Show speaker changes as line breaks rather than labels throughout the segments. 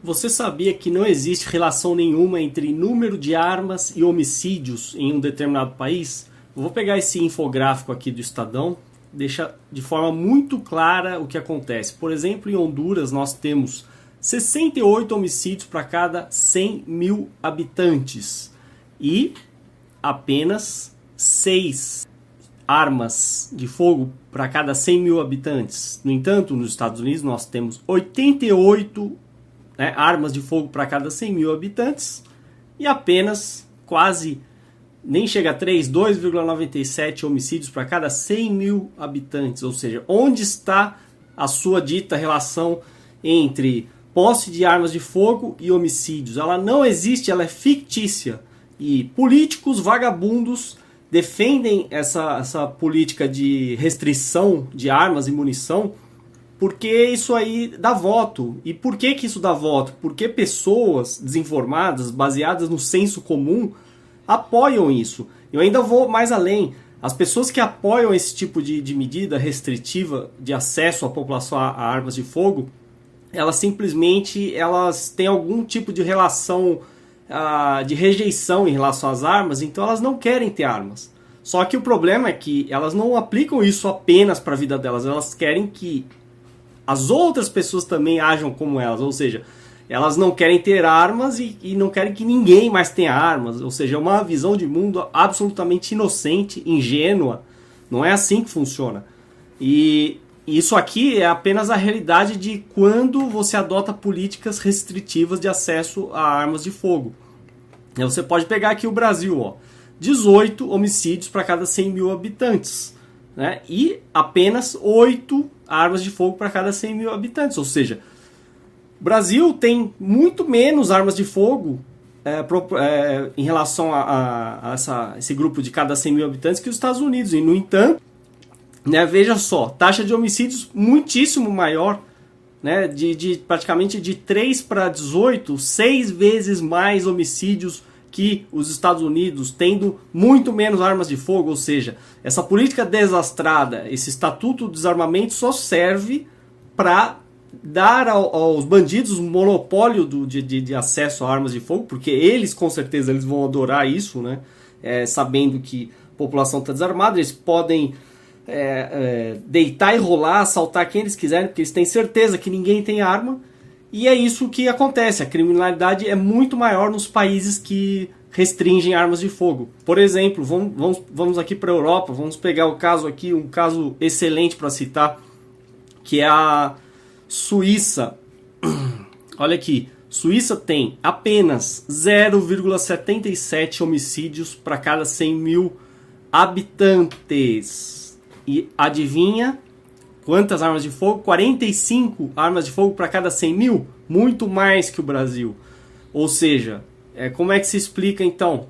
Você sabia que não existe relação nenhuma entre número de armas e homicídios em um determinado país? Eu vou pegar esse infográfico aqui do Estadão, deixa de forma muito clara o que acontece. Por exemplo, em Honduras nós temos 68 homicídios para cada 100 mil habitantes e apenas 6 armas de fogo para cada 100 mil habitantes. No entanto, nos Estados Unidos nós temos 88 armas de fogo para cada 100 mil habitantes e apenas quase, nem chega a 3, 2,97 homicídios para cada 100 mil habitantes. Ou seja, onde está a sua dita relação entre posse de armas de fogo e homicídios? Ela não existe, ela é fictícia. E políticos vagabundos defendem essa política de restrição de armas e munição porque isso aí dá voto. E por que isso dá voto? Porque pessoas desinformadas, baseadas no senso comum, apoiam isso. Eu ainda vou mais além. As pessoas que apoiam esse tipo de medida restritiva de acesso à população a armas de fogo, elas simplesmente têm algum tipo de relação de rejeição em relação às armas, então elas não querem ter armas. Só que o problema é que elas não aplicam isso apenas para a vida delas, elas querem que as outras pessoas também ajam como elas, ou seja, elas não querem ter armas e não querem que ninguém mais tenha armas, ou seja, é uma visão de mundo absolutamente inocente, ingênua, não é assim que funciona. E isso aqui é apenas a realidade de quando você adota políticas restritivas de acesso a armas de fogo. Você pode pegar aqui o Brasil, ó, 18 homicídios para cada 100 mil habitantes, né? E apenas 8 armas de fogo para cada 100 mil habitantes. Ou seja, o Brasil tem muito menos armas de fogo em relação a esse grupo de cada 100 mil habitantes que os Estados Unidos. E, no entanto, né, veja só, taxa de homicídios muitíssimo maior, né, praticamente de 3 para 18, 6 vezes mais homicídios que os Estados Unidos, tendo muito menos armas de fogo. Ou seja, essa política desastrada, esse estatuto do desarmamento só serve para dar aos bandidos um monopólio de acesso a armas de fogo, porque eles, com certeza, eles vão adorar isso, né? Sabendo que a população está desarmada, eles podem deitar e rolar, assaltar quem eles quiserem, porque eles têm certeza que ninguém tem arma. E é isso que acontece, a criminalidade é muito maior nos países que restringem armas de fogo. Por exemplo, vamos aqui para a Europa, vamos pegar o caso aqui, um caso excelente para citar, que é a Suíça. Olha aqui, Suíça tem apenas 0,77 homicídios para cada 100 mil habitantes. E adivinha quantas armas de fogo? 45 armas de fogo para cada 100 mil? Muito mais que o Brasil. Ou seja, como é que se explica então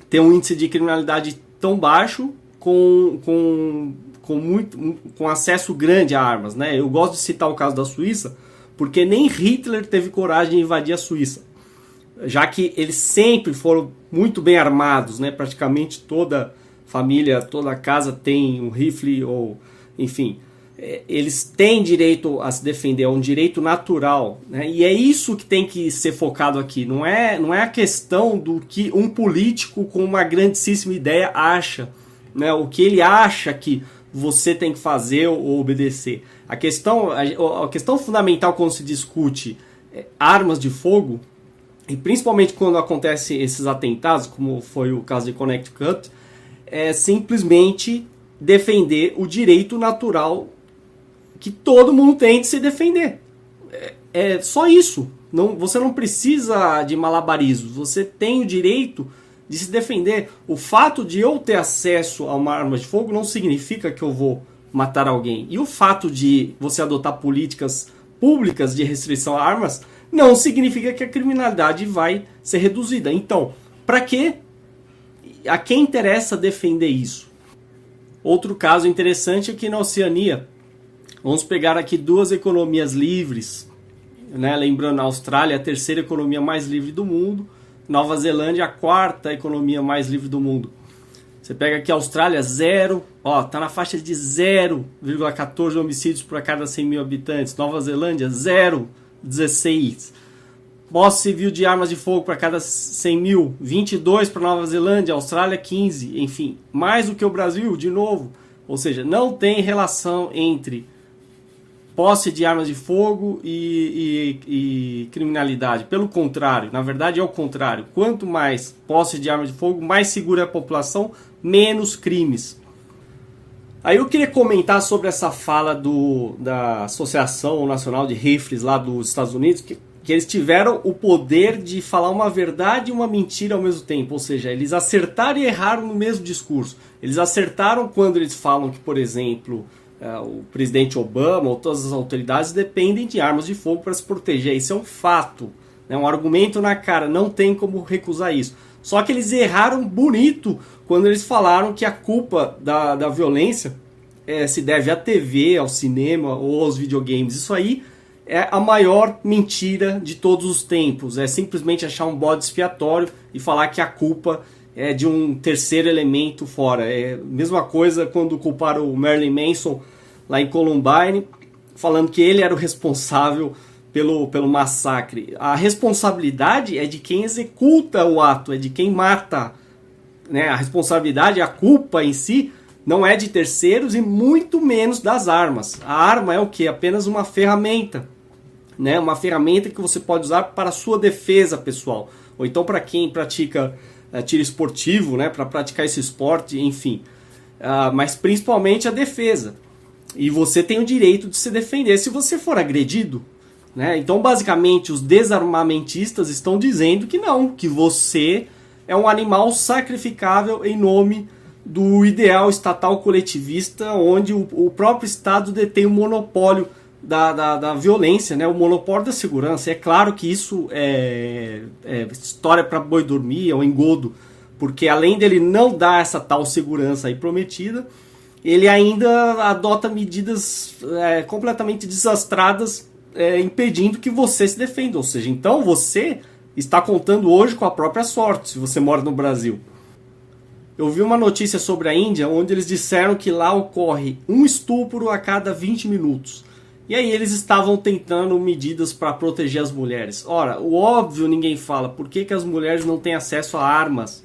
ter um índice de criminalidade tão baixo com acesso grande a armas, né? Eu gosto de citar o caso da Suíça porque nem Hitler teve coragem de invadir a Suíça, já que eles sempre foram muito bem armados, né? Praticamente toda família, toda casa tem um rifle ou, enfim, eles têm direito a se defender, é um direito natural, né? E é isso que tem que ser focado aqui, não é a questão do que um político com uma grandíssima ideia acha, né? O que ele acha que você tem que fazer ou obedecer. A questão fundamental quando se discute armas de fogo, e principalmente quando acontecem esses atentados, como foi o caso de Connecticut, é simplesmente defender o direito natural que todo mundo tem de se defender. É só isso. Você não precisa de malabarismos. Você tem o direito de se defender. O fato de eu ter acesso a uma arma de fogo não significa que eu vou matar alguém. E o fato de você adotar políticas públicas de restrição a armas não significa que a criminalidade vai ser reduzida. Então, para quê? A quem interessa defender isso? Outro caso interessante é que na Oceania, vamos pegar aqui duas economias livres, né? Lembrando, a Austrália é a terceira economia mais livre do mundo, Nova Zelândia a quarta economia mais livre do mundo. Você pega aqui a Austrália, tá na faixa de 0,14 homicídios por cada 100 mil habitantes. Nova Zelândia, 0,16. posse civil de armas de fogo para cada 100 mil, 22 para Nova Zelândia, Austrália 15, enfim, mais do que o Brasil, de novo. Ou seja, não tem relação entre posse de armas de fogo e criminalidade. Pelo contrário, na verdade é o contrário. Quanto mais posse de armas de fogo, mais segura é a população, menos crimes. Aí eu queria comentar sobre essa fala da Associação Nacional de Rifles lá dos Estados Unidos, que eles tiveram o poder de falar uma verdade e uma mentira ao mesmo tempo. Ou seja, eles acertaram e erraram no mesmo discurso. Eles acertaram quando eles falam que, por exemplo, o presidente Obama ou todas as autoridades dependem de armas de fogo para se proteger. Isso é um fato, é um argumento na cara, não tem como recusar isso. Só que eles erraram bonito quando eles falaram que a culpa da violência se deve à TV, ao cinema ou aos videogames. Isso aí é a maior mentira de todos os tempos. É simplesmente achar um bode expiatório e falar que a culpa é de um terceiro elemento fora. É a mesma coisa quando culparam o Marilyn Manson lá em Columbine, falando que ele era o responsável pelo massacre. A responsabilidade é de quem executa o ato, é de quem mata, né? A responsabilidade, a culpa em si, não é de terceiros e muito menos das armas. A arma é o quê? Apenas uma ferramenta, né? Uma ferramenta que você pode usar para a sua defesa pessoal. Ou então para quem pratica tiro esportivo, né? Para praticar esse esporte, enfim. Mas principalmente a defesa. E você tem o direito de se defender se você for agredido, né? Então, basicamente, os desarmamentistas estão dizendo que não, que você é um animal sacrificável em nome do ideal estatal coletivista, onde o próprio Estado detém o monopólio da violência, né? O monopólio da segurança. É claro que isso é história para boi dormir, é um engodo, porque além dele não dar essa tal segurança aí prometida, ele ainda adota medidas completamente desastradas, impedindo que você se defenda. Ou seja, então você está contando hoje com a própria sorte, se você mora no Brasil. Eu vi uma notícia sobre a Índia, onde eles disseram que lá ocorre um estupro a cada 20 minutos. E aí eles estavam tentando medidas para proteger as mulheres. Ora, o óbvio ninguém fala. Por que as mulheres não têm acesso a armas?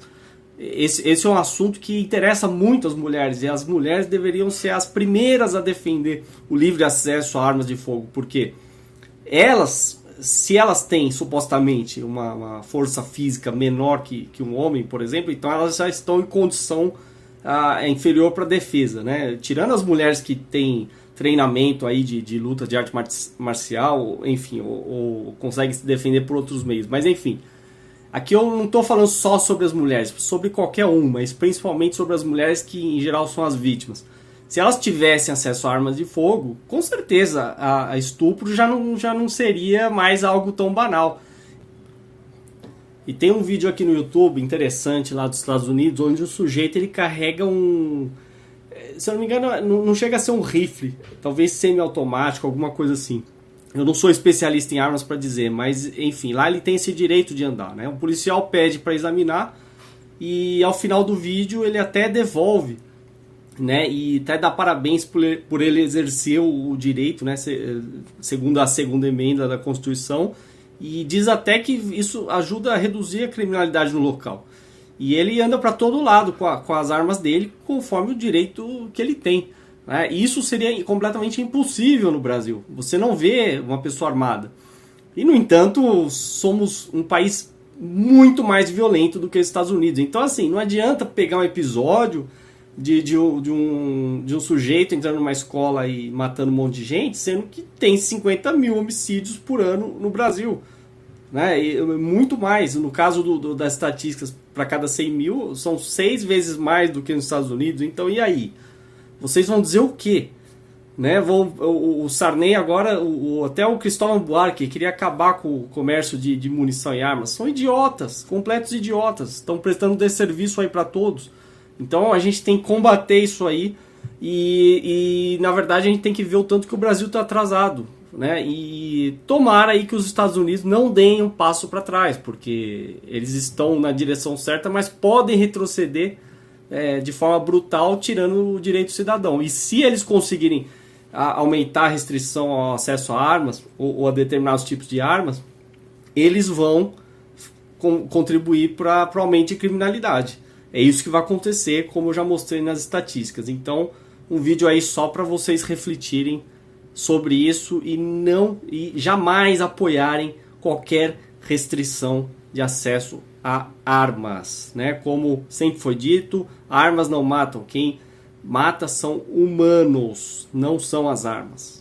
Esse é um assunto que interessa muito as mulheres, e as mulheres deveriam ser as primeiras a defender o livre acesso a armas de fogo, porque elas, se elas têm supostamente uma força física menor que um homem, por exemplo, então elas já estão em condição inferior para a defesa, né? Tirando as mulheres que têm treinamento aí de luta de arte marcial, enfim, ou conseguem se defender por outros meios, mas enfim. Aqui eu não estou falando só sobre as mulheres, sobre qualquer um, mas principalmente sobre as mulheres que em geral são as vítimas. Se elas tivessem acesso a armas de fogo, com certeza a estupro já não seria mais algo tão banal. E tem um vídeo aqui no YouTube interessante lá dos Estados Unidos, onde o sujeito ele carrega se eu não me engano, não chega a ser um rifle, talvez semiautomático, alguma coisa assim. Eu não sou especialista em armas para dizer, mas enfim, lá ele tem esse direito de andar, né? O policial pede para examinar e ao final do vídeo ele até devolve, né? E até dá parabéns por ele exercer o direito, né? Segundo a segunda emenda da Constituição, e diz até que isso ajuda a reduzir a criminalidade no local. E ele anda para todo lado com as armas dele, conforme o direito que ele tem. Isso seria completamente impossível no Brasil. Você não vê uma pessoa armada. E, no entanto, somos um país muito mais violento do que os Estados Unidos. Então, assim, não adianta pegar um episódio de um sujeito entrando numa escola e matando um monte de gente, sendo que tem 50 mil homicídios por ano no Brasil. Né? E muito mais. No caso das estatísticas, para cada 100 mil, são 6 vezes mais do que nos Estados Unidos. Então, e aí? Vocês vão dizer o quê? Né? O Sarney agora, até o Cristóvão Buarque, queria acabar com o comércio de munição e armas. São idiotas, completos idiotas. Estão prestando desserviço aí para todos. Então a gente tem que combater isso aí. E na verdade a gente tem que ver o tanto que o Brasil está atrasado. Né? E tomara aí que os Estados Unidos não deem um passo para trás, porque eles estão na direção certa, mas podem retroceder de forma brutal, tirando o direito do cidadão. E se eles conseguirem aumentar a restrição ao acesso a armas ou a determinados tipos de armas, eles vão contribuir para o aumento de criminalidade. É isso que vai acontecer, como eu já mostrei nas estatísticas. Então, um vídeo aí só para vocês refletirem sobre isso e jamais apoiarem qualquer restrição de acesso a armas, né? Como sempre foi dito, armas não matam. Quem mata são humanos, não são as armas.